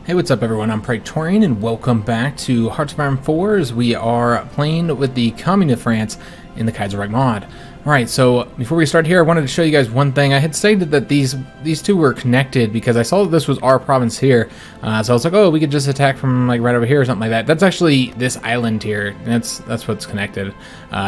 Hey, what's up everyone? I'm Praetorian and welcome back to Hearts of Iron 4 as we are playing with the Commune of France in the Kaiserreich mod. Alright, so before we start here, I wanted to show you guys one thing. I had stated that these two were connected because I saw that this was our province here. So I was like, oh, we could just attack from like right over here or something like that. That's actually this island here. That's what's connected.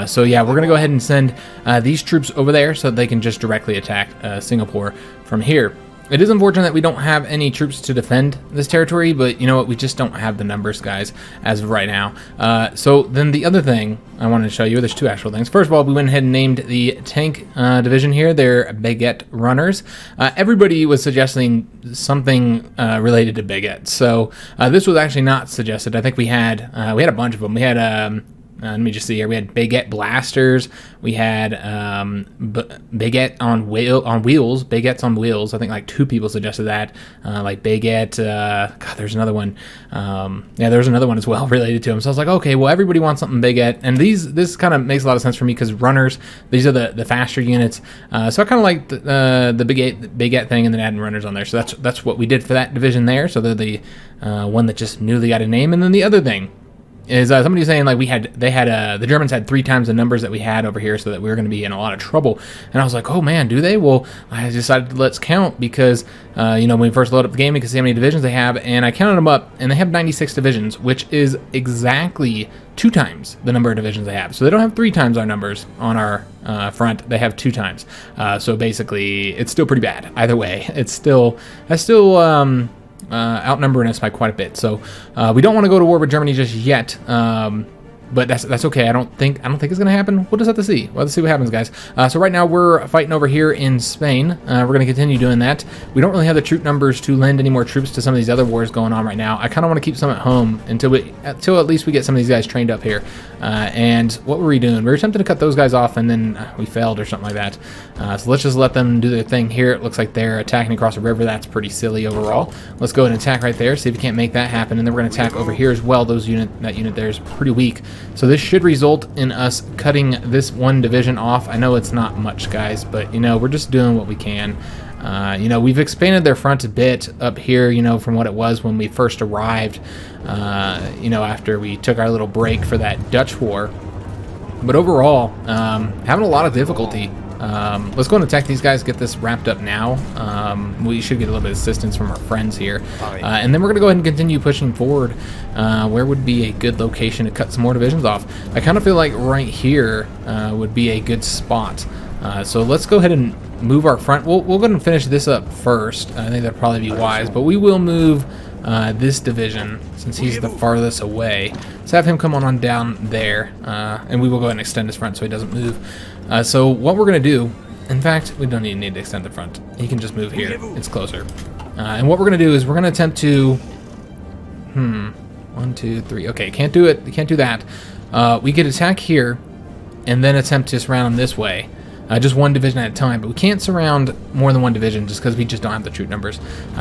So yeah, we're going to go ahead and send these troops over there so that they can just directly attack Singapore from here. It is unfortunate that we don't have any troops to defend this territory, but you know what? We just don't have the numbers, guys, as of right now. So then the other thing I wanted to show you, there's two actual things. First of all, we went ahead and named the tank division here. They're baguette runners. Everybody was suggesting something related to baguettes. So this was actually not suggested. I think we had a bunch of them. We had let me just see here. We had baguette blasters. We had baguette on wheels. Baguettes on wheels. I think like two people suggested that. Like baguette. God, there's another one. Yeah, there's another one as well related to them. So I was like, okay, well, everybody wants something baguette, and this kind of makes a lot of sense for me because runners. These are the faster units. So I kind of like the baguette thing, and then adding runners on there. So that's what we did for that division there. So they're the one that just newly got a name, and then the other thing is somebody was saying like the Germans had 3 times the numbers that we had over here, so that we were going to be in a lot of trouble. And I was like, oh man, do they? Well, I decided to let's count because you know, when we first load up the game, we can see how many divisions they have, and I counted them up, and they have 96 divisions, which is exactly 2 times the number of divisions they have. So they don't have 3 times our numbers on our front; they have 2 times. So basically, it's still pretty bad. Either way, it's still outnumbering us by quite a bit. So we don't want to go to war with Germany just yet. But that's okay. I don't think it's gonna happen. We'll just have to see. We'll have to see what happens, guys. So right now we're fighting over here in Spain. We're gonna continue doing that. We don't really have the troop numbers to lend any more troops to some of these other wars going on right now. I kind of want to keep some at home until at least we get some of these guys trained up here. And what were we doing? We were attempting to cut those guys off, and then we failed or something like that. So let's just let them do their thing here. It looks like they're attacking across the river. That's pretty silly overall. Let's go ahead and attack right there. See if we can't make that happen. And then we're gonna attack over here as well. That unit there is pretty weak. So this should result in us cutting this one division off. I know it's not much, guys, but you know, we're just doing what we can. You know, we've expanded their front a bit up here, you know, from what it was when we first arrived, you know, after we took our little break for that Dutch war. But overall, having a lot of difficulty. Let's go and attack these guys, get this wrapped up now. We should get a little bit of assistance from our friends here. And then we're going to go ahead and continue pushing forward. Where would be a good location to cut some more divisions off? I kind of feel like right here would be a good spot. So let's go ahead and move our front. We'll go ahead and finish this up first. I think that'd probably be wise. But we will move this division since he's the farthest away. Let's have him come on down there. And we will go ahead and extend his front so he doesn't move. So what we're going to do, in fact, we don't even need to extend the front. He can just move here. It's closer. And what we're going to do is we're going to attempt to... 1, 2, 3. Okay, can't do it. Can't do that. We could attack here and then attempt to surround this way. Just one division at a time, but we can't surround more than one division just because we just don't have the troop numbers.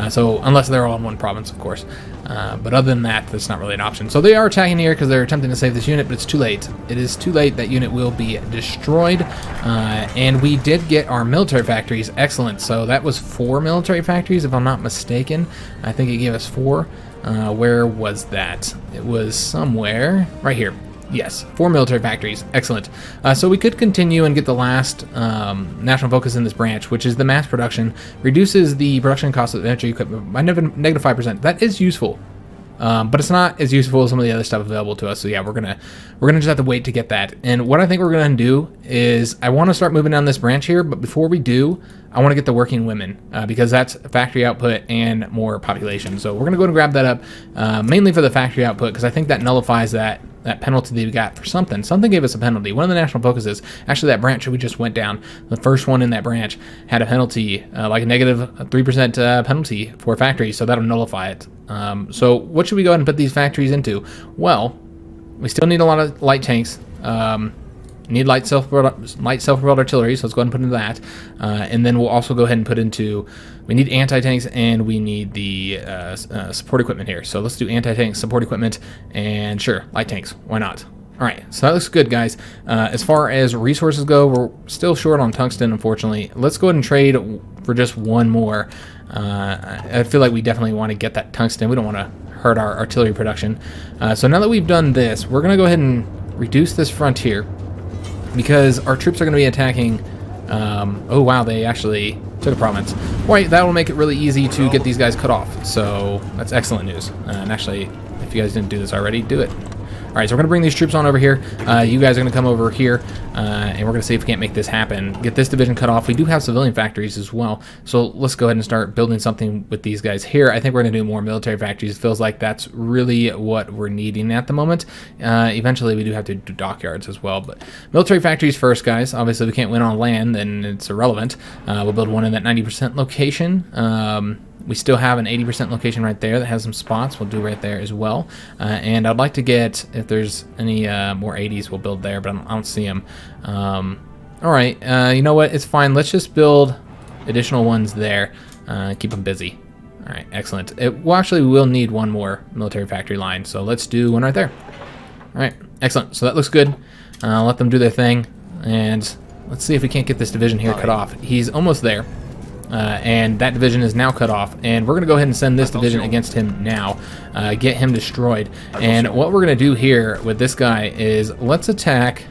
So unless they're all in one province, of course. But other than that, that's not really an option. So they are attacking here because they're attempting to save this unit, but it's too late. It is too late. That unit will be destroyed. And we did get our military factories. Excellent. So that was 4 military factories, if I'm not mistaken. I think it gave us 4. Where was that? It was somewhere right here. Yes, 4 military factories. Excellent. So we could continue and get the last national focus in this branch, which is the mass production. Reduces the production cost of military equipment by negative 5%. That is useful, but it's not as useful as some of the other stuff available to us. So yeah, we're gonna just have to wait to get that. And what I think we're gonna do is I want to start moving down this branch here, but before we do, I want to get the working women because that's factory output and more population. So we're gonna go and grab that up, mainly for the factory output because I think that nullifies that penalty that we got for something. Something gave us a penalty. One of the national focuses, actually that branch that we just went down, the first one in that branch had a penalty, like a negative 3% penalty for factories, so that'll nullify it. So what should we go ahead and put these factories into? Well, we still need a lot of light tanks. Need light self-propelled artillery, so let's go ahead and put into that. And then we'll also go ahead and put into, we need anti-tanks and we need the support equipment here. So let's do anti-tank support equipment and sure, light tanks. Why not? All right, so that looks good, guys. As far as resources go, we're still short on tungsten, unfortunately. Let's go ahead and trade for just one more. I feel like we definitely want to get that tungsten. We don't want to hurt our artillery production. So now that we've done this, we're going to go ahead and reduce this frontier because our troops are going to be attacking. Oh, wow, they actually took a province. Right, that will make it really easy to get these guys cut off. So that's excellent news. And actually, if you guys didn't do this already, do it. All right, so we're going to bring these troops on over here. You guys are going to come over here, and we're going to see if we can't make this happen. Get this division cut off. We do have civilian factories as well, so let's go ahead and start building something with these guys here. I think we're going to do more military factories. It feels like that's really what we're needing at the moment. Eventually, we do have to do dockyards as well, but military factories first, guys. Obviously, we can't win on land, then it's irrelevant. We'll build one in that 90% location. We still have an 80% location right there that has some spots. We'll do right there as well. And I'd like to get, if there's any more 80s, we'll build there, but I don't see them. All right, you know what? It's fine. Let's just build additional ones there. Keep them busy. All right, excellent. Well, actually, we will need one more military factory line, so let's do one right there. All right, excellent. So that looks good. Let them do their thing, and let's see if we can't get this division here cut off. He's almost there. And that division is now cut off, and we're going to go ahead and send this division against him now, get him destroyed. And what we're going to do here with this guy is let's attack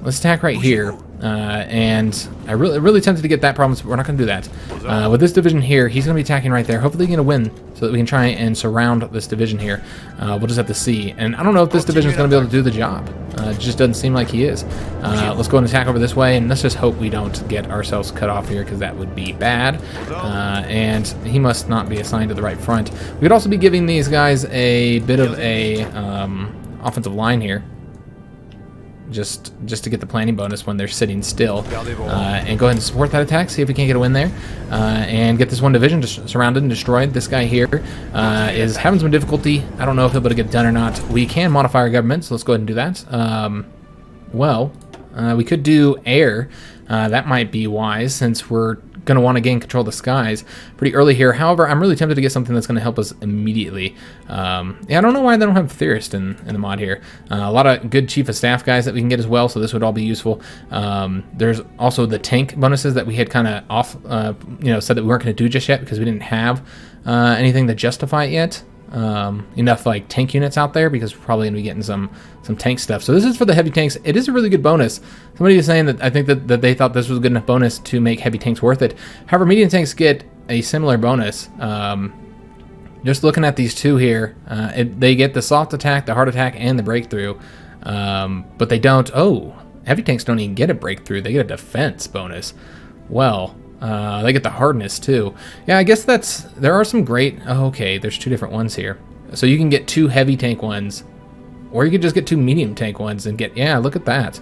right here. And I really tempted to get that province, but we're not going to do that. With this division here, he's going to be attacking right there. Hopefully he's going to win so that we can try and surround this division here. We'll just have to see. And I don't know if this division is going to be able to do the job. It just doesn't seem like he is. Let's go and attack over this way, and let's just hope we don't get ourselves cut off here, because that would be bad. And he must not be assigned to the right front. We could also be giving these guys a bit of a offensive line here. Just to get the planning bonus when they're sitting still, and go ahead and support that attack, see if we can't get a win there, and get this one division just surrounded and destroyed. This guy here is having some difficulty. I don't know if he'll be able to get it done or not. We can modify our government, so let's go ahead and do that. We could do air. That might be wise, since we're going to want to gain control of the skies pretty early here. However, I'm really tempted to get something that's going to help us immediately. Yeah, I don't know why they don't have theorist in the mod here. A lot of good chief of staff guys that we can get as well, so this would all be useful. There's also the tank bonuses that we had kind of off, said that we weren't going to do just yet because we didn't have anything to justify it yet. Enough like tank units out there, because we're probably going to be getting some tank stuff. So this is for the heavy tanks. It is a really good bonus. Somebody was saying that I think that they thought this was a good enough bonus to make heavy tanks worth it. However, medium tanks get a similar bonus. Just looking at these two here, they get the soft attack, the hard attack, and the breakthrough, but they don't. Oh, heavy tanks don't even get a breakthrough. They get a defense bonus. Well, they get the hardness too. Yeah, I guess there are some great. Oh, okay, there's two different ones here. So you can get two heavy tank ones, or you could just get two medium tank ones and get. Yeah, look at that.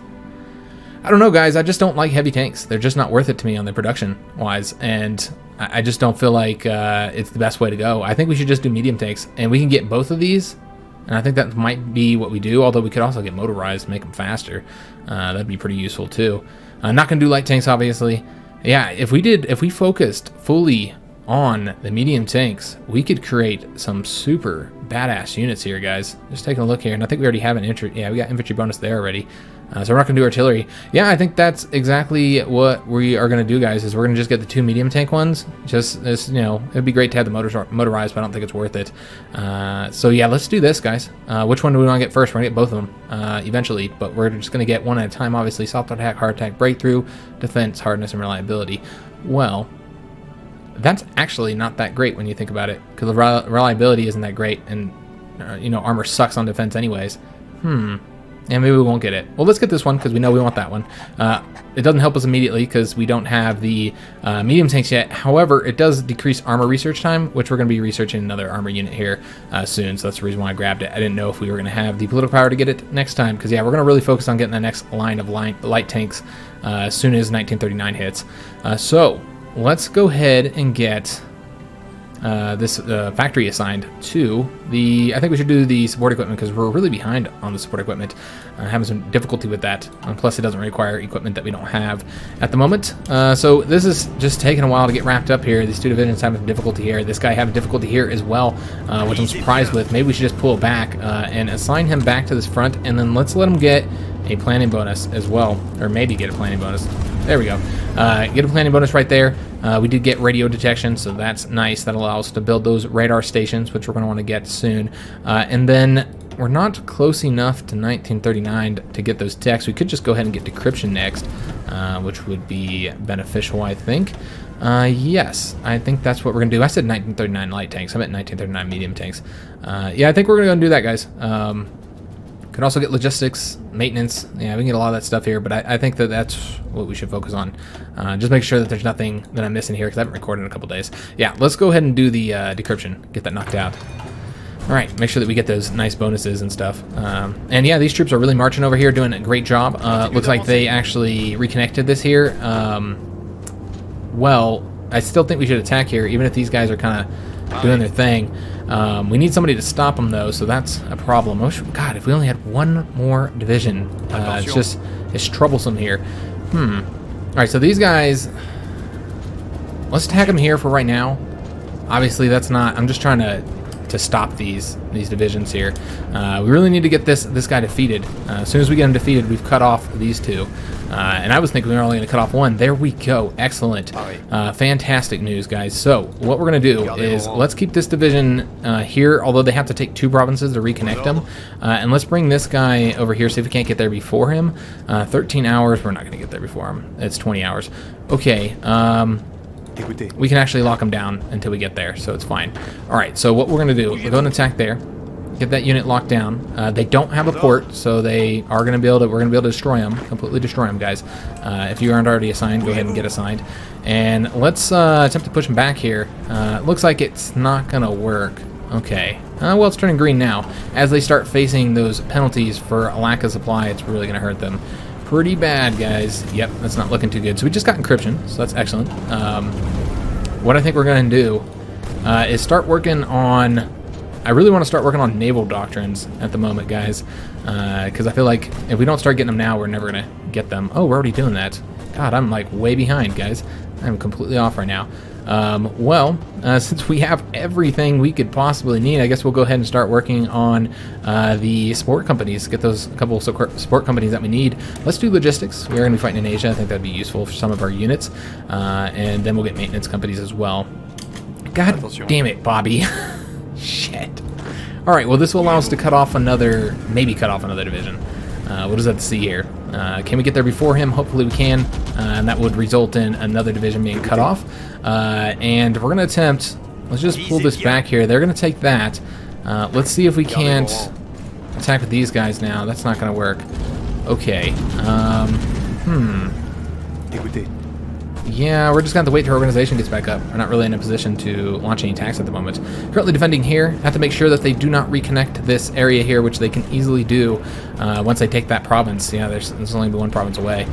I don't know, guys. I just don't like heavy tanks. They're just not worth it to me on the production wise, and I just don't feel like it's the best way to go. I think we should just do medium tanks, and we can get both of these. And I think that might be what we do. Although we could also get motorized, make them faster. That'd be pretty useful too. Not gonna do light tanks, obviously. Yeah, if we focused fully on the medium tanks, we could create some super badass units here, guys. Just taking a look here, and I think we already have an infantry. Yeah, we got infantry bonus there already. So we're not gonna do artillery. Yeah, I think that's exactly what we are gonna do, guys. Is we're gonna just get the two medium tank ones. Just this, it'd be great to have the motorized, but I don't think it's worth it. So yeah, let's do this, guys. Which one do we want to get first? We're gonna get both of them eventually, but we're just gonna get one at a time. Obviously, soft attack, hard attack, breakthrough, defense, hardness, and reliability. Well, that's actually not that great when you think about it, because the reliability isn't that great, and armor sucks on defense anyways. And maybe we won't get it. Well, let's get this one, because we know we want that one. It doesn't help us immediately, because we don't have the medium tanks yet. However, it does decrease armor research time, which we're going to be researching another armor unit here soon. So that's the reason why I grabbed it. I didn't know if we were going to have the political power to get it next time, because yeah, we're going to really focus on getting the next line of light tanks as soon as 1939 hits. So let's go ahead and get this factory assigned to the... I think we should do the support equipment because we're really behind on the support equipment. Having some difficulty with that. Plus, it doesn't require equipment that we don't have at the moment. So this is just taking a while to get wrapped up here. These two divisions having difficulty here. This guy having difficulty here as well, which I'm surprised with. Maybe we should just pull back and assign him back to this front, and then let's let him get a planning bonus as well, or maybe get a planning bonus. There we go. Get a planning bonus right there. We did get radio detection, so that's nice. That allows us to build those radar stations, which we're going to want to get soon. And then we're not close enough to 1939 to get those techs. We could just go ahead and get decryption next, which would be beneficial, I think. Yes, I think that's what we're going to do. I said 1939 light tanks. I meant 1939 medium tanks. Yeah, I think we're going to do that, guys. Could also get logistics, maintenance. Yeah, we can get a lot of that stuff here, but I think that that's what we should focus on. Just make sure that there's nothing that I'm missing here because I haven't recorded in a couple days. Yeah, let's go ahead and do the decryption. Get that knocked out. All right, make sure that we get those nice bonuses and stuff. And yeah, these troops are really marching over here, doing a great job. Looks like they actually reconnected this here. Well, I still think we should attack here, even if these guys are kind of doing their thing. We need somebody to stop them, though, so that's a problem. God, if we only had one more division. It's troublesome here. All right, so these guys, let's attack them here for right now. Obviously, that's not... I'm just trying to stop these divisions here. We really need to get this guy defeated. As soon as we get him defeated, we've cut off these two. And I was thinking we were only going to cut off one. There we go. Excellent. Fantastic news, guys. So what we're going to do is let's keep this division here, although they have to take 2 provinces to reconnect them. And let's bring this guy over here, see if we can't get there before him. 13 hours. We're not going to get there before him. It's 20 hours. Okay. We can actually lock them down until we get there, so it's fine. All right, so what we're going to do, we're going to attack there, get that unit locked down. They don't have a port, so they are going to be able to, we're going to be able to destroy them, completely destroy them, guys. If you aren't already assigned, go ahead and get assigned. And let's attempt to push them back here. It looks like it's not going to work. Okay. Well, it's turning green now. As they start facing those penalties for a lack of supply, it's really going to hurt them. Pretty bad, guys. Yep, that's not looking too good. So we just got encryption, so that's excellent. What I think we're going to do is start working on... I really want to start working on naval doctrines at the moment, guys, because I feel like if we don't start getting them now, we're never going to get them. Oh, we're already doing that. God, I'm like way behind, guys. I'm completely off right now. Well, since we have everything we could possibly need, I guess we'll go ahead and start working on the support companies, get those couple support companies that we need. Let's do logistics. We're going to be fighting in Asia. I think that'd be useful for some of our units. And then we'll get maintenance companies as well. God damn it, Bobby. Shit. All right, well, this will allow us to cut off another, maybe cut off another division. What does that see here? Can we get there before him? Hopefully we can, and that would result in another division being cut off. And we're going to attempt, let's just pull this back here. They're going to take that. Let's see if we can't attack with these guys now. That's not going to work. Okay. Yeah, we're just going to have to wait till our organization gets back up. We're not really in a position to launch any attacks at the moment. Currently defending here. Have to make sure that they do not reconnect this area here, which they can easily do once they take that province. Yeah, there's only one province away.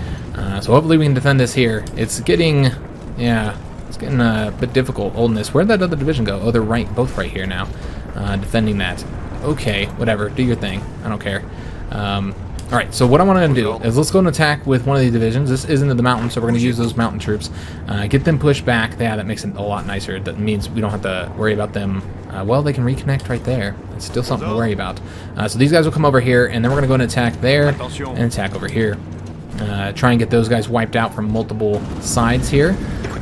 So hopefully we can defend this here. It's getting, yeah, it's getting a bit difficult. Oldness. Where'd that other division go? Oh, they're right, both right here now. Defending that. Okay, whatever. Do your thing. I don't care. All right, so what I want to do is let's go and attack with one of these divisions. This is into the mountains, so we're going to use those mountain troops. Get them pushed back. Yeah, that makes it a lot nicer. That means we don't have to worry about them. Well, they can reconnect right there. It's still something to worry about. So these guys will come over here, and then we're going to go and attack there and attack over here. Try and get those guys wiped out from multiple sides here.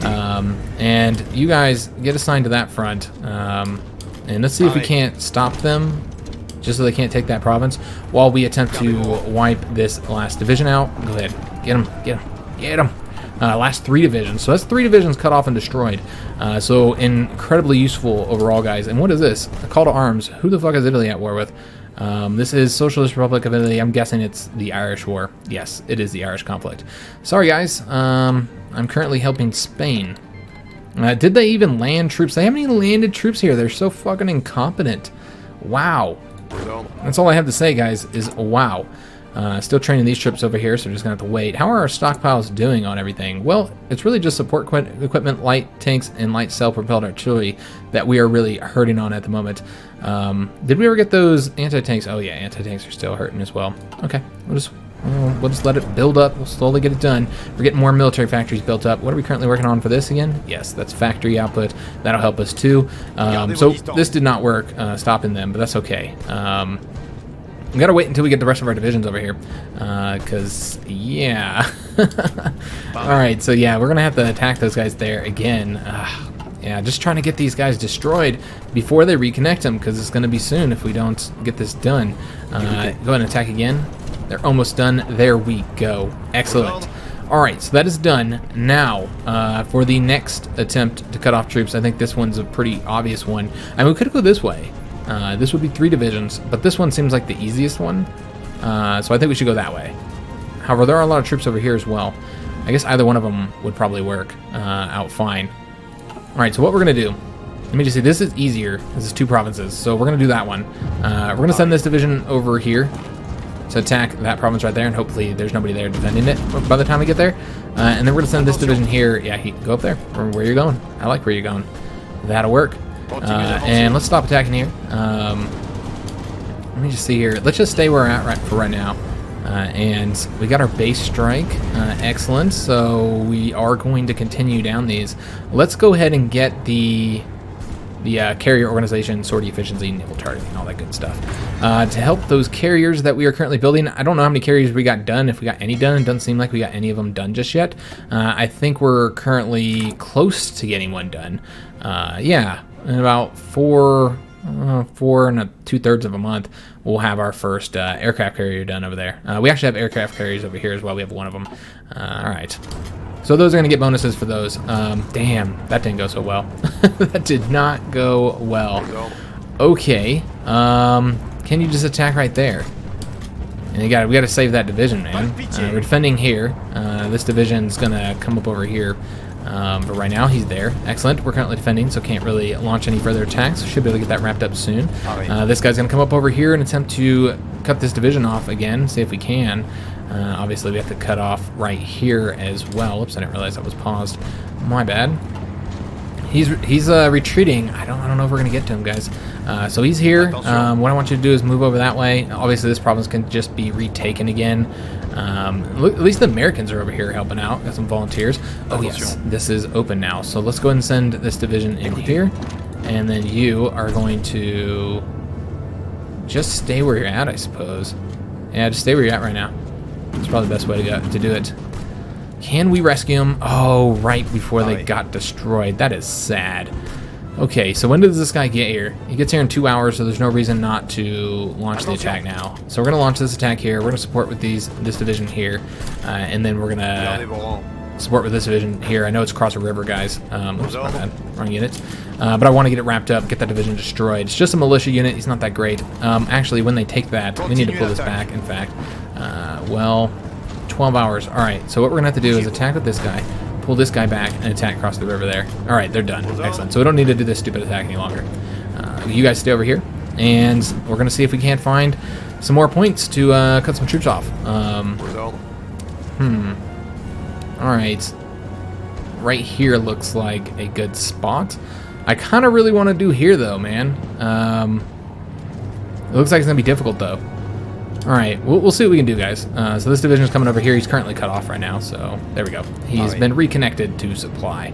And you guys get assigned to that front. And let's see if we can't stop them, just so they can't take that province, while we attempt to wipe this last division out. Go ahead. Get them. Get them. Get them. Last 3 divisions. So that's 3 divisions cut off and destroyed. So incredibly useful overall, guys. And what is this? A call to arms. Who the fuck is Italy at war with? This is Socialist Republic of Italy. I'm guessing it's the Irish War. Yes, it is the Irish conflict. Sorry, guys. I'm currently helping Spain. Did they even land troops? They haven't even landed troops here. They're so fucking incompetent. Wow. That's all I have to say, guys, is wow. Still training these troops over here, so we're just going to have to wait. How are our stockpiles doing on everything? Well, it's really just support equipment, light tanks, and light self-propelled artillery that we are really hurting on at the moment. Did we ever get those anti-tanks? Oh yeah, anti-tanks are still hurting as well. Okay, we'll just let it build up. We'll slowly get it done. We're getting more military factories built up. What are we currently working on for this again? Yes, that's factory output. That'll help us too. So this did not work, stopping them, but that's okay. We gotta wait until we get the rest of our divisions over here, because, yeah. Alright, so yeah, we're gonna have to attack those guys there again. Yeah, just trying to get these guys destroyed before they reconnect them, because it's gonna be soon if we don't get this done. Go ahead and attack again. They're almost done. There we go. Excellent. Alright, so that is done. Now, for the next attempt to cut off troops, I think this one's a pretty obvious one. I mean, we could go this way. This would be 3 divisions, but this one seems like the easiest one, so I think we should go that way. However, there are a lot of troops over here as well. I guess either one of them would probably work out fine. Alright, so what we're going to do, let me just see, this is easier. This is 2 provinces, so we're going to do that one. We're going to send this division over here to attack that province right there, and hopefully there's nobody there defending it by the time we get there. And then we're going to send this division here. Yeah, go up there, where you're going. I like where you're going. That'll work. And let's stop attacking here. Let me just see here. Let's just stay where we're at for right now. And we got our base strike. Excellent. So we are going to continue down these. Let's go ahead and get the carrier organization, sortie efficiency, naval targeting, all that good stuff. To help those carriers that we are currently building, I don't know how many carriers we got done, if we got any done. It doesn't seem like we got any of them done just yet. I think we're currently close to getting one done. Yeah. In about 4 and 2/3 of a month, we'll have our first aircraft carrier done over there. We actually have aircraft carriers over here as well. We have one of them. All right. So those are going to get bonuses for those. Damn, that didn't go so well. That did not go well. Okay. Can you just attack right there? And we got to save that division, man. We're defending here. This division's going to come up over here. But right now he's there. Excellent. We're currently defending, so can't really launch any further attacks. Should be able to get that wrapped up soon. This guy's going to come up over here and attempt to cut this division off again, see if we can. Obviously, we have to cut off right here as well. Oops, I didn't realize that was paused. My bad. He's retreating. I don't know if we're going to get to him, guys. So he's here. What I want you to do is move over that way. Obviously, this province can just be retaken again. At least the Americans are over here helping out. Got some volunteers. Oh yes, this is open now. So let's go ahead and send this division in here, and then you are going to just stay where you're at, I suppose. Yeah, just stay where you're at right now. That's probably the best way to do it. Can we rescue them? Oh, right before they got destroyed. That is sad. Okay, so when does this guy get here? He gets here in 2 hours, so there's no reason not to launch the attack now. So we're going to launch this attack here. We're going to support with this division here, and then we're going to support with this division here. I know it's across a river, guys. Oops, my bad. Wrong unit. But I want to get it wrapped up, get that division destroyed. It's just a militia unit. He's not that great. Actually, when they take that, we need to pull this back, in fact. Well, 12 hours. All right, so what we're going to have to do is attack with this guy, pull this guy back, and attack across the river there. All right, they're done. Excellent. So we don't need to do this stupid attack any longer. You guys stay over here, and we're going to see if we can't find some more points to cut some troops off. All right. Right here looks like a good spot. I kind of really want to do here, though, man. It looks like it's going to be difficult, though. All right, we'll see what we can do, guys. So this division is coming over here. He's currently cut off right now, so there we go. He's been reconnected to supply.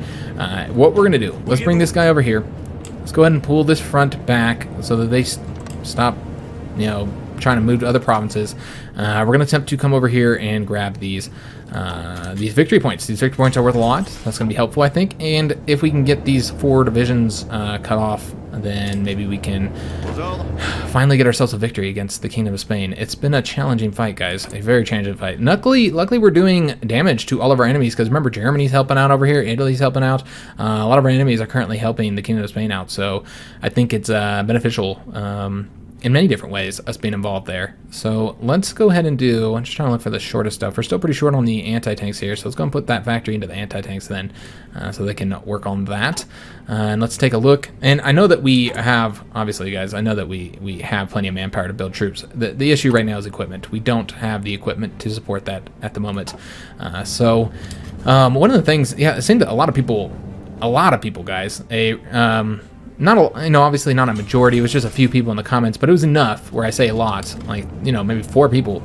What we're going to do, let's bring this guy over here. Let's go ahead and pull this front back so that they stop, trying to move to other provinces. We're going to attempt to come over here and grab these victory points. These victory points are worth a lot. That's going to be helpful, I think. And if we can get these 4 divisions cut off, then maybe we can finally get ourselves a victory against the Kingdom of Spain. It's been a challenging fight, guys. A very challenging fight. Luckily we're doing damage to all of our enemies, because remember, Germany's helping out over here. Italy's helping out. A lot of our enemies are currently helping the Kingdom of Spain out, so I think it's beneficial. in many different ways, us being involved there. So let's go ahead and do, I'm just trying to look for the shortest stuff. We're still pretty short on the anti-tanks here, so let's go and put that factory into the anti-tanks then, so they can work on that. And let's take a look. And I know that we have, obviously guys, I know that we have plenty of manpower to build troops. The issue right now is equipment. We don't have the equipment to support that at the moment. One of the things, yeah, it seemed that a lot of people guys, not a, obviously not a majority, it was just a few people in the comments, but it was enough where I say a lot, like, maybe 4 people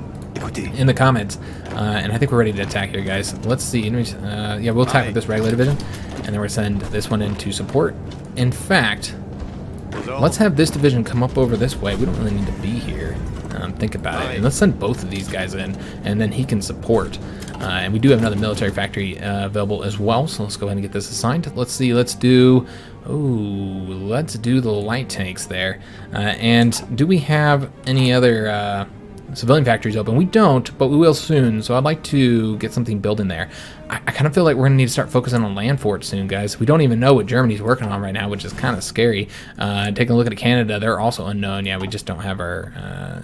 in the comments, and I think we're ready to attack here, guys. Let's see, yeah, we'll attack with this regular division, and then we'll send this one in to support. In fact, let's have this division come up over this way. We don't really need to be here. Think about it, and let's send both of these guys in, and then he can support. And we do have another military factory available as well, so let's go ahead and get this assigned. Let's see, let's do the light tanks there. And do we have any other civilian factories open? We don't, but we will soon, so I'd like to get something built in there. I kind of feel like we're going to need to start focusing on land forts soon, guys. We don't even know what Germany's working on right now, which is kind of scary. Taking a look at Canada, they're also unknown. Yeah, we just don't have our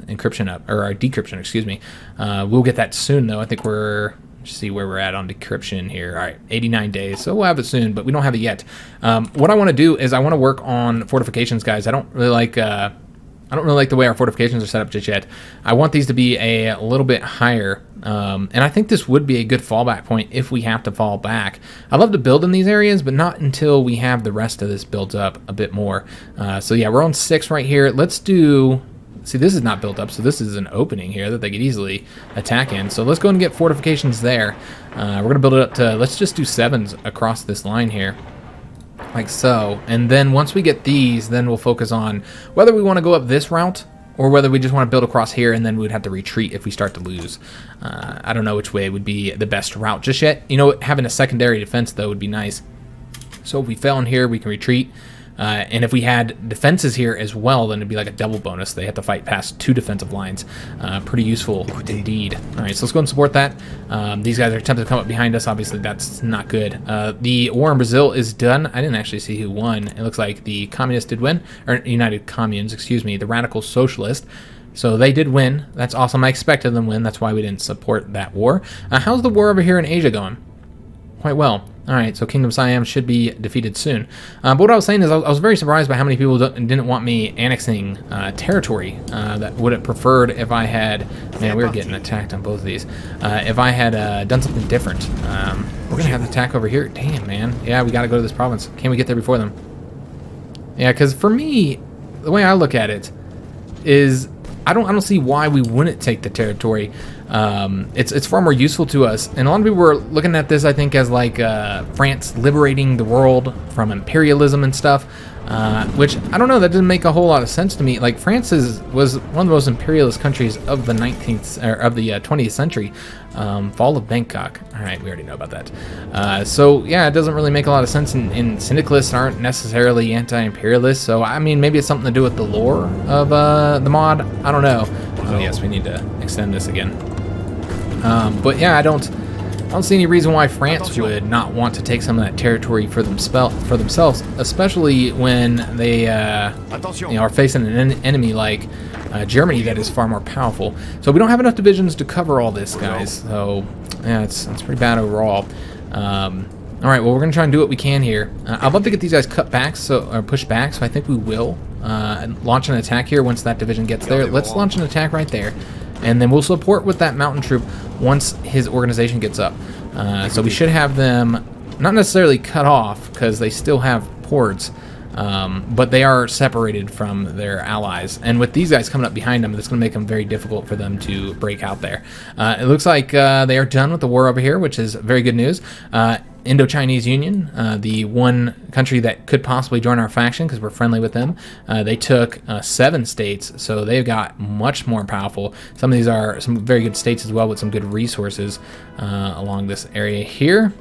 encryption up, or our decryption, excuse me. We'll get that soon, though. I think we're... see where we're at on decryption here. All right, 89 days, so we'll have it soon, but we don't have it yet. What I want to do is I want to work on fortifications, guys. I don't really like the way our fortifications are set up just yet. I want these to be a little bit higher, and I think this would be a good fallback point if we have to fall back. I'd love to build in these areas, but not until we have the rest of this built up a bit more. So yeah, we're on 6 right here. Let's do... See, this is not built up, so this is an opening here that they could easily attack in. So let's go and get fortifications there. We're going to build it up to, let's just do 7s across this line here, like so. And then once we get these, then we'll focus on whether we want to go up this route or whether we just want to build across here, and then we'd have to retreat if we start to lose. I don't know which way would be the best route just yet. Having a secondary defense, though, would be nice. So if we fell in here, we can retreat. And if we had defenses here as well, then it'd be like a double bonus. They have to fight past 2 defensive lines. Pretty useful indeed. All right, so let's go and support that. These guys are attempting to come up behind us. Obviously, that's not good. The war in Brazil is done. I didn't actually see who won. It looks like the communists did win, or United Communes, excuse me, the radical socialist. So they did win. That's awesome. I expected them to win. That's why we didn't support that war. How's the war over here in Asia going? Quite well. All right, so Kingdom Siam should be defeated soon. But what I was saying is I was very surprised by how many people didn't want me annexing territory that would have preferred if I had... Man, we were getting attacked on both of these. If I had done something different. We're going to have an attack over here. Damn, man. Yeah, we got to go to this province. Can we get there before them? Yeah, because for me, the way I look at it is... I don't see why we wouldn't take the territory. It's far more useful to us, and a lot of people were looking at this, I think, as like France liberating the world from imperialism and stuff, which I don't know. That didn't make a whole lot of sense to me. Like, France was one of the most imperialist countries of the 20th century. Fall of Bangkok. All right, we already know about that. So yeah, it doesn't really make a lot of sense. And syndicalists aren't necessarily anti-imperialists. So I mean, maybe it's something to do with the lore of the mod. I don't know. Oh yes, we need to extend this again. But yeah, I don't see any reason why France would not want to take some of that territory for themselves, especially when they are facing an enemy like Germany that is far more powerful. So we don't have enough divisions to cover all this, guys. So yeah, it's pretty bad overall. All right, well, we're gonna try and do what we can here. I'd love to get these guys cut back, or pushed back. So I think we will launch an attack here once that division gets there. Let's launch an attack right there. And then we'll support with that mountain troop once his organization gets up. So we should have them not necessarily cut off because they still have ports, but they are separated from their allies. And with these guys coming up behind them, it's going to make them very difficult for them to break out there. It looks like they are done with the war over here, which is very good news. Indo-Chinese Union, the one country that could possibly join our faction because we're friendly with them. They took 7 states, so they've got much more powerful. Some of these are some very good states as well with some good resources along this area here.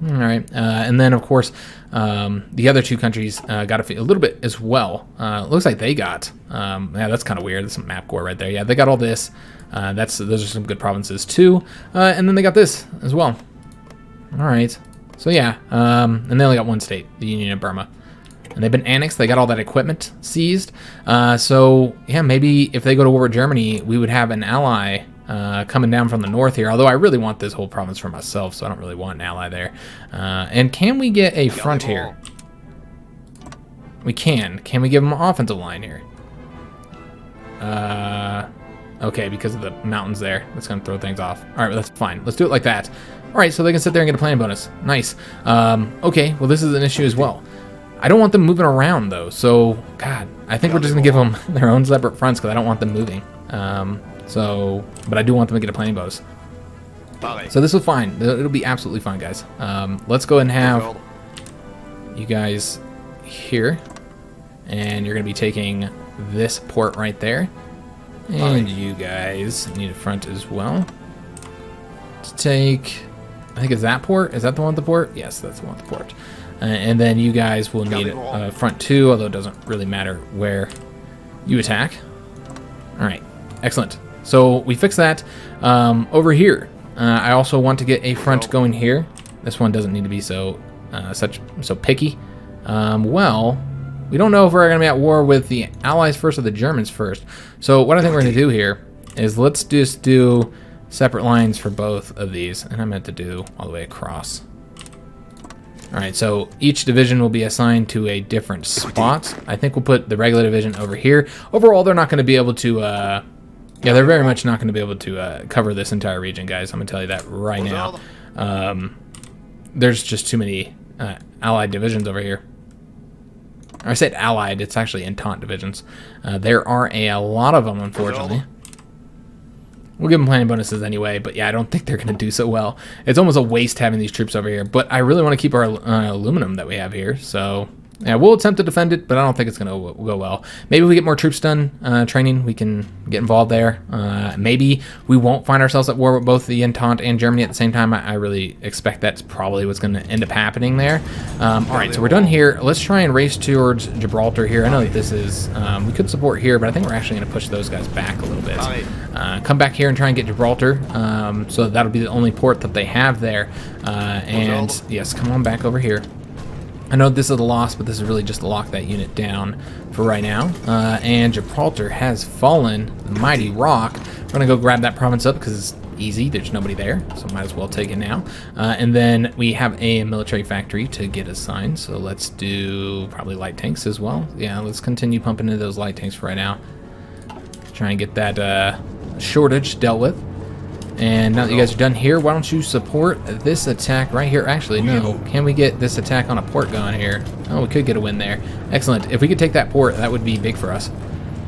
All right, and then of course the other 2 countries got a little bit as well. Looks like they got, yeah, that's kind of weird. There's some map gore right there. Yeah, they got all this. Those are some good provinces too. And then they got this as well. All right. So yeah, and they only got 1 state, the Union of Burma. and they've been annexed. They got all that equipment seized. So yeah, maybe if they go to war with Germany, we would have an ally coming down from the north here. Although I really want this whole province for myself, so I don't really want an ally there. And can we get a front here? We can. Can we give them an offensive line here? Okay, because of the mountains there. That's going to throw things off. All right, well, that's fine. Let's do it like that. All right, so they can sit there and get a planning bonus. Nice. Okay, well, this is an issue as well. I don't want them moving around, though. So, God, I think we're just going to give them their own separate fronts because I don't want them moving. But I do want them to get a planning bonus. So this is fine. It'll be absolutely fine, guys. Let's go ahead and have you guys here. And you're going to be taking this port right there. And you guys need a front as well. To take, I think it's that port. Is that the one with the port? Yes, that's the one with the port. And then you guys will need a front too, although it doesn't really matter where you attack. All right, excellent. So we fixed that. Over here, I also want to get a front going here. This one doesn't need to be so picky. Well, we don't know if we're going to be at war with the Allies first or the Germans first. So what I think we're going to do here is let's just do separate lines for both of these. And I meant to do all the way across. All right, so each division will be assigned to a different spot. I think we'll put the regular division over here. Overall, they're not going to be able to... yeah, they're very much not going to be able to cover this entire region, guys. I'm going to tell you that right now. There's just too many Allied divisions over here. I said Allied, it's actually Entente divisions. There are a lot of them, unfortunately. We'll give them planning bonuses anyway, but yeah, I don't think they're going to do so well. It's almost a waste having these troops over here, but I really want to keep our aluminum that we have here, so... Yeah, we'll attempt to defend it, but I don't think it's going to go well. Maybe if we get more troops done training, we can get involved there. Maybe we won't find ourselves at war with both the Entente and Germany at the same time. I really expect that's probably what's going to end up happening there. All right, so we're done here. Let's try and race towards Gibraltar here. I know that this is... we could support here, but I think we're actually going to push those guys back a little bit. Come back here and try and get Gibraltar. So that'll be the only port that they have there. And yes, come on back over here. I know this is a loss, but this is really just to lock that unit down for right now. And Gibraltar has fallen, the mighty rock. We're going to go grab that province up because it's easy. There's nobody there, so might as well take it now. And then we have a military factory to get assigned, so let's do probably light tanks as well. Yeah, let's continue pumping into those light tanks for right now. Try and get that shortage dealt with. And now that you guys are done here, why don't you support this attack right here? Actually, no. Can we get this attack on a port going here? Oh, we could get a win there. Excellent. If we could take that port, that would be big for us.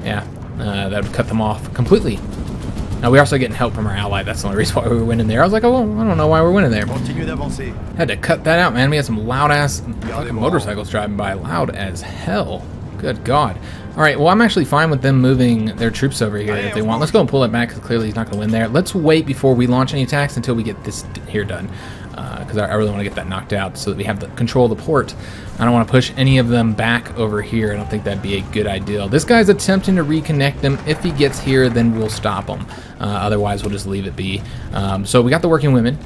Yeah, that would cut them off completely. Now, we're also getting help from our ally. That's the only reason why we were winning there. I was like, oh, well, I don't know why we're winning there. Had to cut that out, man. We had some loud-ass motorcycles driving by. Loud as hell. Good God. All right, well, I'm actually fine with them moving their troops over here if they want. Let's go and pull it back because clearly he's not going to win there. Let's wait before we launch any attacks until we get this here done because I really want to get that knocked out so that we have the control of the port. I don't want to push any of them back over here. I don't think that'd be a good idea. This guy's attempting to reconnect them. If he gets here, then we'll stop him. Otherwise, we'll just leave it be. So we got the working women.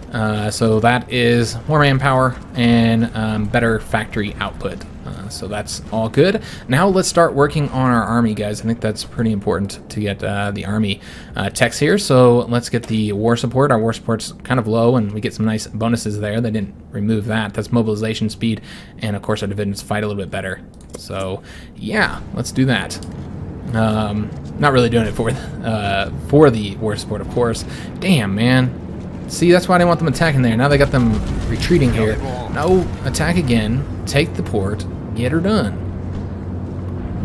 So that is more manpower and better factory output. So that's all good. Now let's start working on our army, guys. I think that's pretty important to get the army techs here. So let's get the war support. Our war support's kind of low, and we get some nice bonuses there. They didn't remove that. That's mobilization speed, and of course our divisions fight a little bit better. So yeah, let's do that. Not really doing it for the war support, of course. Damn, man. See, that's why I didn't want them attacking there. Now they got them retreating here. No, attack again. Take the port. Get her done.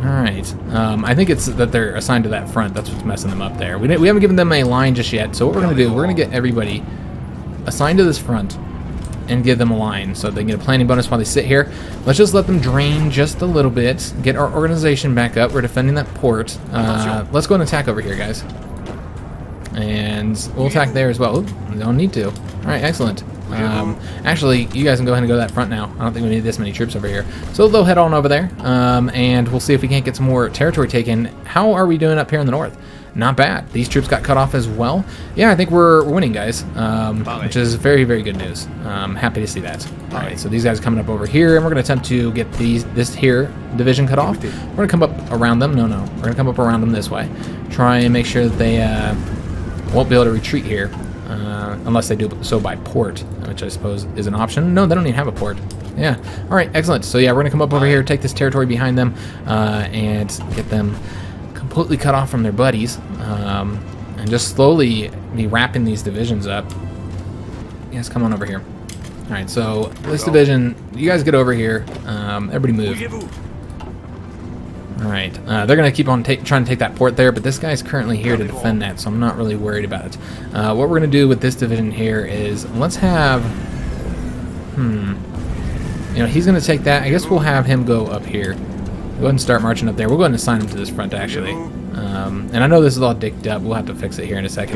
Alright. I think it's that they're assigned to that front. That's what's messing them up there. We haven't given them a line just yet. So what we're going to do, we're going to get everybody assigned to this front and give them a line so they can get a planning bonus while they sit here. Let's just let them drain just a little bit. Get our organization back up. We're defending that port. Let's go and attack over here, guys. And we'll attack there as well. Oop, we don't need to. Alright, excellent. Actually, you guys can go ahead and go to that front now. I don't think we need this many troops over here. So they'll head on over there, and we'll see if we can't get some more territory taken. How are we doing up here in the north? not bad. These troops got cut off as well. Yeah, I think we're winning, guys, which is very, very good news. Happy to see that. All right, so these guys are coming up over here, and we're going to attempt to get this here division cut off. We're going to come up around them. No, we're going to come up around them this way. Try and make sure that they won't be able to retreat here, unless they do so by port, which I suppose is an option. No, they don't even have a port. Yeah. All right, excellent. So yeah, we're gonna come up over here, take this territory behind them, and get them completely cut off from their buddies, and just slowly be wrapping these divisions up. Yes, come on over here. All right, so this division, you guys get over here. Everybody move. All right, they're gonna keep on trying to take that port there, but this guy's currently here to defend that, so I'm not really worried about it. What we're gonna do with this division here is let's have, you know, he's going to take that. I guess we'll have him go up here. Go ahead and start marching up there. We'll go ahead and assign him to this front, actually. And I know this is all dicked up. We'll have to fix it here in a second.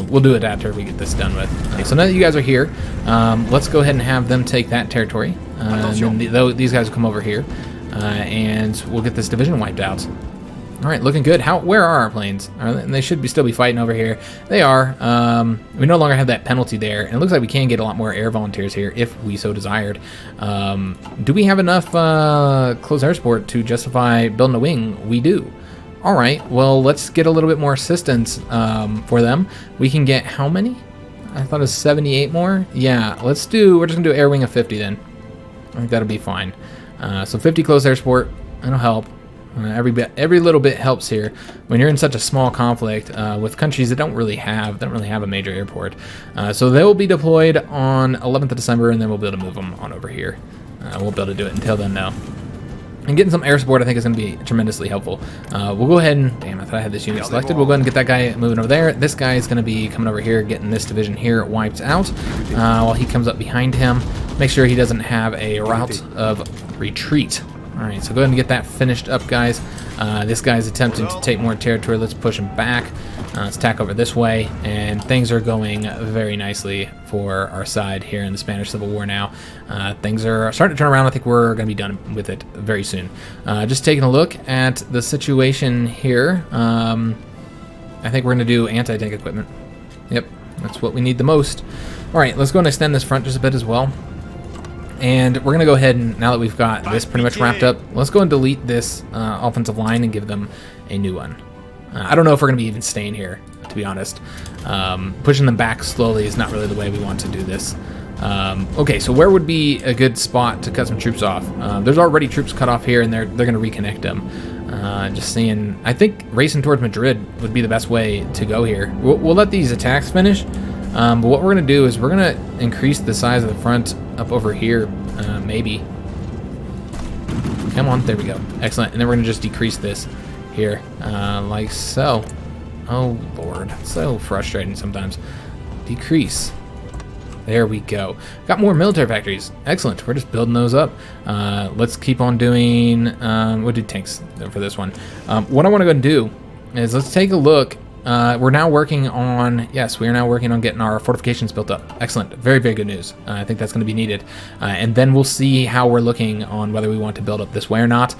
We'll do it after we get this done with. So now that you guys are here, let's go ahead and have them take that territory. And then these guys will come over here, and we'll get this division wiped out. All right, looking good. Where are our planes? They should still be fighting over here. They are. We no longer have that penalty there, and it looks like we can get a lot more air volunteers here if we so desired. Do we have enough close air support to justify building a wing? We do. All right, well, let's get a little bit more assistance for them. We can get how many? I thought it was 78 more. Yeah, we're just gonna do air wing of 50 then. I think that'll be fine. So 50 close air support, that'll help. Every little bit helps here when you're in such a small conflict with countries that don't really have a major airport. So they will be deployed on 11th of December, and then we'll be able to move them on over here. We'll be able to do it until then, though. And getting some air support, I think, is going to be tremendously helpful. We'll go ahead and... Damn, I thought I had this unit selected. We'll go ahead and get that guy moving over there. This guy is going to be coming over here, getting this division here wiped out while he comes up behind him. Make sure he doesn't have a route of retreat. All right, so go ahead and get that finished up, guys. This guy's attempting to take more territory. Let's push him back. Let's attack over this way, and things are going very nicely for our side here in the Spanish Civil War now. Things are starting to turn around. I think we're going to be done with it very soon. Just taking a look at the situation here. I think we're going to do anti-tank equipment. Yep, that's what we need the most. All right, let's go and extend this front just a bit as well. And we're going to go ahead and, now that we've got this pretty much wrapped up, let's go and delete this offensive line and give them a new one. I don't know if we're going to be even staying here, to be honest. Pushing them back slowly is not really the way we want to do this. Okay, so where would be a good spot to cut some troops off? There's already troops cut off here, and they're going to reconnect them. Just seeing, I think racing towards Madrid would be the best way to go here. We'll let these attacks finish, but what we're going to do is we're going to increase the size of the front up over here, maybe. Come on, there we go. Excellent. And then we're going to just decrease this here, like so. Oh, Lord. So frustrating sometimes. Decrease. There we go. Got more military factories. Excellent. We're just building those up. Let's keep on doing... we'll do tanks for this one. What I want to go and do is let's take a look. We're now working on... Yes, we are now working on getting our fortifications built up. Excellent. Very, very good news. I think that's going to be needed. And then we'll see how we're looking on whether we want to build up this way or not.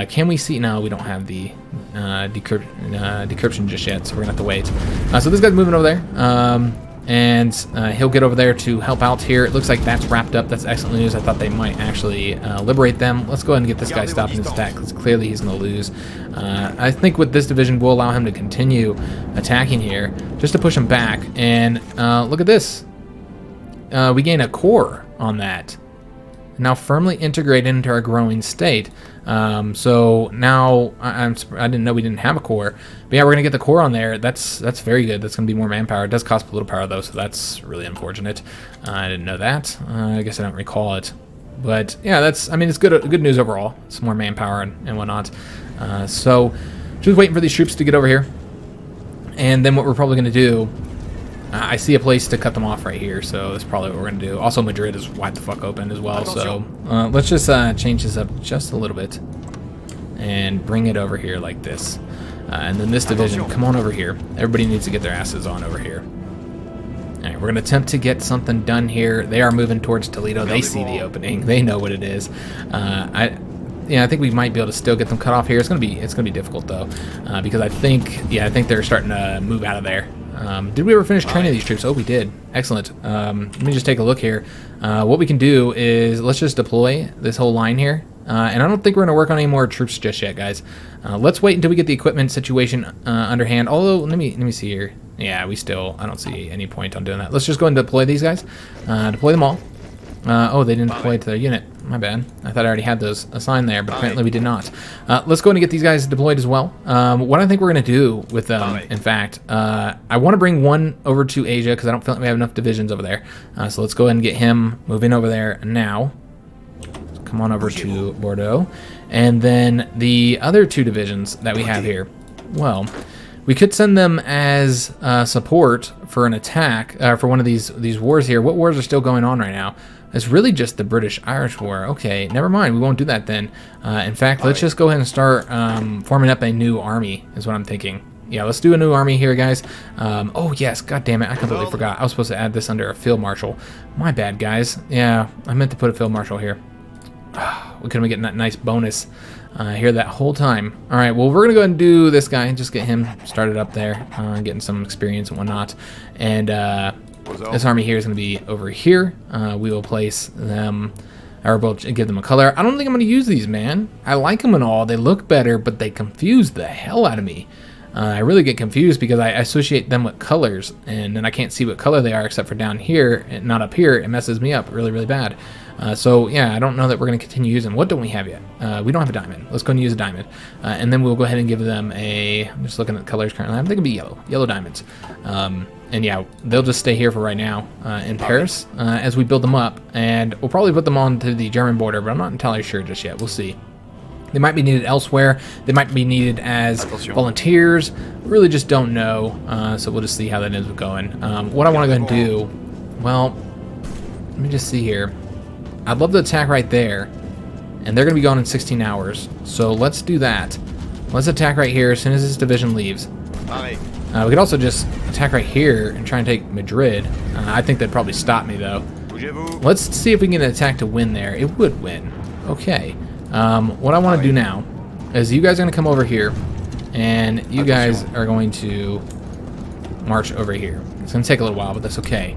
Can we see... No, we don't have the decryption just yet, so we're going to have to wait. So this guy's moving over there. And he'll get over there to help out here. It looks like that's wrapped up. That's excellent news. I thought they might actually liberate them. Let's go ahead and get this guy stopped in his attack, because clearly he's going to lose. I think with this division, we'll allow him to continue attacking here, just to push him back. And look at this. We gain a core on that. Now firmly integrated into our growing state. So now I didn't know we didn't have a core, but yeah, we're gonna get the core on there. That's very good. That's gonna be more manpower. It does cost a little power though, so that's really unfortunate. I didn't know that. I guess I don't recall it, but yeah, it's good news overall. It's more manpower and whatnot. So just waiting for these troops to get over here, and then what we're probably gonna do. I see a place to cut them off right here, so that's probably what we're going to do. Also, Madrid is wide the fuck open as well, so let's just change this up just a little bit and bring it over here like this. And then this division, come on over here. Everybody needs to get their asses on over here. All right, we're going to attempt to get something done here. They are moving towards Toledo. They see the opening. They know what it is. Yeah, yeah, I think we might be able to still get them cut off here. It's gonna be difficult though, because I think they're starting to move out of there. Did we ever finish training these troops? Oh, we did. Excellent. Let me just take a look here. What we can do is let's just deploy this whole line here. And I don't think we're going to work on any more troops just yet, guys. Let's wait until we get the equipment situation underhand. Although, let me see here. Yeah, I don't see any point on doing that. Let's just go and deploy these guys. Deploy them all. Oh, they didn't deploy to their unit. My bad. I thought I already had those assigned there, but apparently we did not. Let's go and get these guys deployed as well. What I think we're going to do with them, in fact, I want to bring one over to Asia because I don't feel like we have enough divisions over there. So let's go ahead and get him moving over there now. Come on over to Bordeaux. And then the other 2 divisions that we have here, well, we could send them as support for an attack, for one of these wars here. What wars are still going on right now? It's really just the British-Irish War. Okay, never mind. We won't do that then. In fact, let's just go ahead and start forming up a new army, is what I'm thinking. Yeah, let's do a new army here, guys. Oh, yes. God damn it. I completely forgot. I was supposed to add this under a field marshal. My bad, guys. Yeah, I meant to put a field marshal here. We couldn't be getting that nice bonus here that whole time. All right, well, we're going to go ahead and do this guy. Just get him started up there, getting some experience and whatnot. And this army here is going to be over here. We will place them, or we'll give them a color. I don't think I'm going to use these, man. I like them and all. They look better, but they confuse the hell out of me. I really get confused because I associate them with colors, and then I can't see what color they are except for down here, and not up here. It messes me up really, really bad. So, yeah, I don't know that we're going to continue using. What don't we have yet? We don't have a diamond. Let's go and use a diamond. And then we'll go ahead and give them a... I'm just looking at the colors currently. I think it'll be yellow. Yellow diamonds. And, yeah, they'll just stay here for right now in Paris as we build them up. And we'll probably put them onto the German border, but I'm not entirely sure just yet. We'll see. They might be needed elsewhere. They might be needed as volunteers. We really just don't know. So we'll just see how that ends up going. What I want to go and do... Well, let me just see here. I'd love to attack right there, and they're going to be gone in 16 hours. So let's do that. Let's attack right here as soon as this division leaves. We could also just attack right here and try and take Madrid. I think that'd probably stop me, though. Let's see if we can get an attack to win there. It would win. Okay. What I want to do now is you guys are going to come over here, and you guys are going to march over here. It's going to take a little while, but that's okay.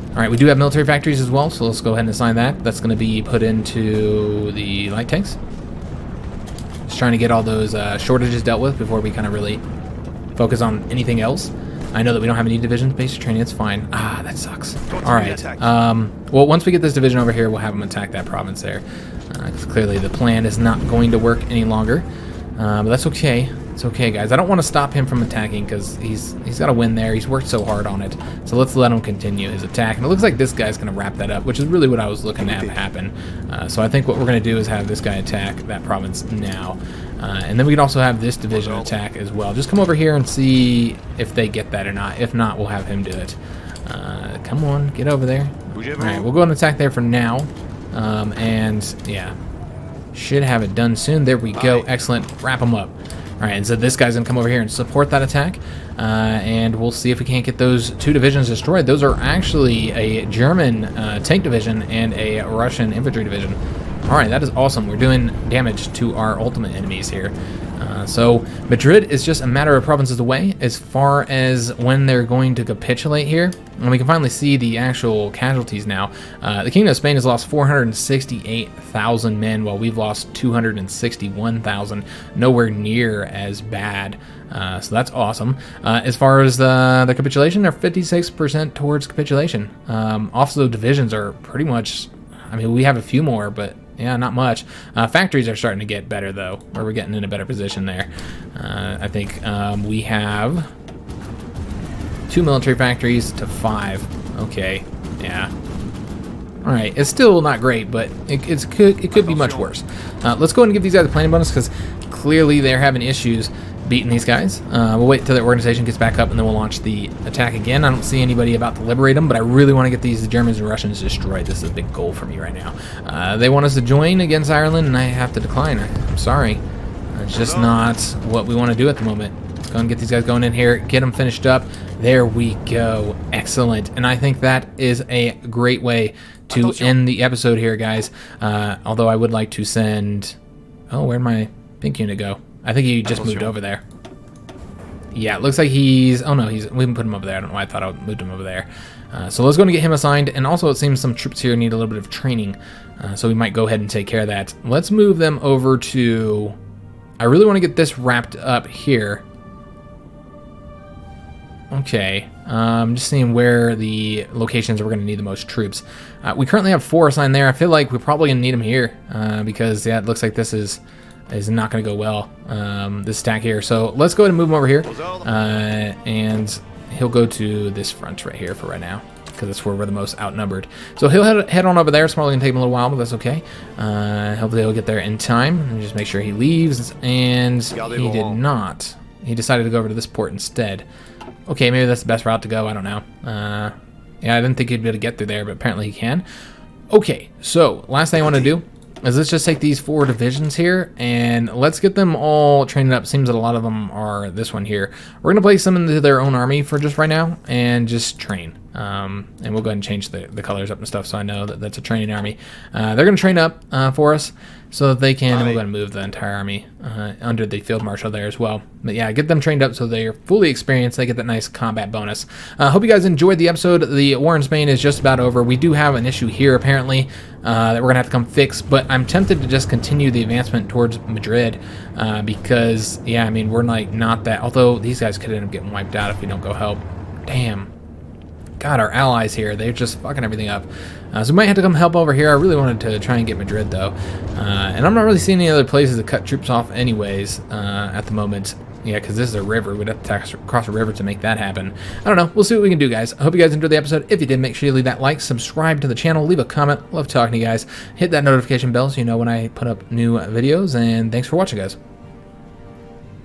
All right, we do have military factories as well, so let's go ahead and assign that. That's going to be put into the light tanks. Just trying to get all those shortages dealt with before we kind of really focus on anything else. I know that we don't have any divisions basic training. It's fine. Ah, that sucks. All right. Well, once we get this division over here, we'll have them attack that province there. Because clearly the plan is not going to work any longer. But that's okay. It's okay, guys. I don't want to stop him from attacking because he's got to win there. He's worked so hard on it. So let's let him continue his attack. And it looks like this guy's going to wrap that up, which is really what I was looking to have happen. So I think what we're going to do is have this guy attack that province now. And then we can also have this division attack as well. Just come over here and see if they get that or not. If not, we'll have him do it. Come on, get over there. All right, we'll go and attack there for now. And yeah, should have it done soon. There we go. Excellent. Wrap them up. All right, and so this guy's gonna come over here and support that attack, and we'll see if we can't get those 2 divisions destroyed. Those are actually a German tank division and a Russian infantry division. All right, that is awesome. We're doing damage to our ultimate enemies here. So Madrid is just a matter of provinces away as far as when they're going to capitulate here. And we can finally see the actual casualties now. The Kingdom of Spain has lost 468,000 men, while we've lost 261,000. Nowhere near as bad. So that's awesome. As far as the capitulation, they're 56% towards capitulation. Also, divisions are pretty much... I mean, we have a few more, but... yeah, not much. Factories are starting to get better, though, or we're getting in a better position there. I think we have 2 military factories to 5. Okay, yeah. All right, it's still not great, but it could be much worse. Let's go ahead and give these guys a planning bonus because clearly they're having issues beating these guys. We'll wait until the organization gets back up and then we'll launch the attack again. I don't see anybody about to liberate them, but I really want to get these Germans and Russians destroyed. This is a big goal for me right now. They want us to join against Ireland and I have to decline. I'm sorry. It's just not what we want to do at the moment. Let's go and get these guys going in here, get them finished up. There we go. Excellent. And I think that is a great way to end the episode here, guys. Although I would like to send... Oh, where'd my pink unit go? I think he just moved over there. Yeah, it looks like he's... Oh, no, we can put him over there. I don't know why I thought I moved him over there. So let's go and get him assigned. And also, it seems some troops here need a little bit of training. So we might go ahead and take care of that. Let's move them over to... I really want to get this wrapped up here. Okay. Just seeing where the locations are we're going to need the most troops. We currently have 4 assigned there. I feel like we're probably going to need them here. Because, yeah, it looks like this is not going to go well, this stack here. So let's go ahead and move him over here, and he'll go to this front right here for right now, because that's where we're the most outnumbered. So he'll head on over there. It's probably going to take him a little while, but that's okay. Hopefully he'll get there in time, and just make sure he leaves, and he did not. He decided to go over to this port instead. Okay, maybe that's the best route to go. I don't know. Yeah, I didn't think he'd be able to get through there, but apparently he can. Okay, so last thing I want to do is let's just take these 4 divisions here and let's get them all trained up. Seems that a lot of them are this one here. We're going to place them into their own army for just right now and just train. And we'll go ahead and change the colors up and stuff so I know that that's a training army. They're going to train up for us so that they can, and we'll go ahead and move the entire army under the field marshal there as well. But yeah, get them trained up so they're fully experienced. They get that nice combat bonus. Hope you guys enjoyed the episode. The war in Spain is just about over. We do have an issue here apparently that we're going to have to come fix, but I'm tempted to just continue the advancement towards Madrid because, yeah, I mean, we're like not that, although these guys could end up getting wiped out if we don't go help. Damn. God, our allies here, they're just fucking everything up. So we might have to come help over here. I really wanted to try and get Madrid, though. And I'm not really seeing any other places to cut troops off anyways at the moment. Yeah, because this is a river. We'd have to cross a river to make that happen. I don't know. We'll see what we can do, guys. I hope you guys enjoyed the episode. If you did, make sure you leave that like, subscribe to the channel, leave a comment. Love talking to you guys. Hit that notification bell so you know when I put up new videos. And thanks for watching, guys.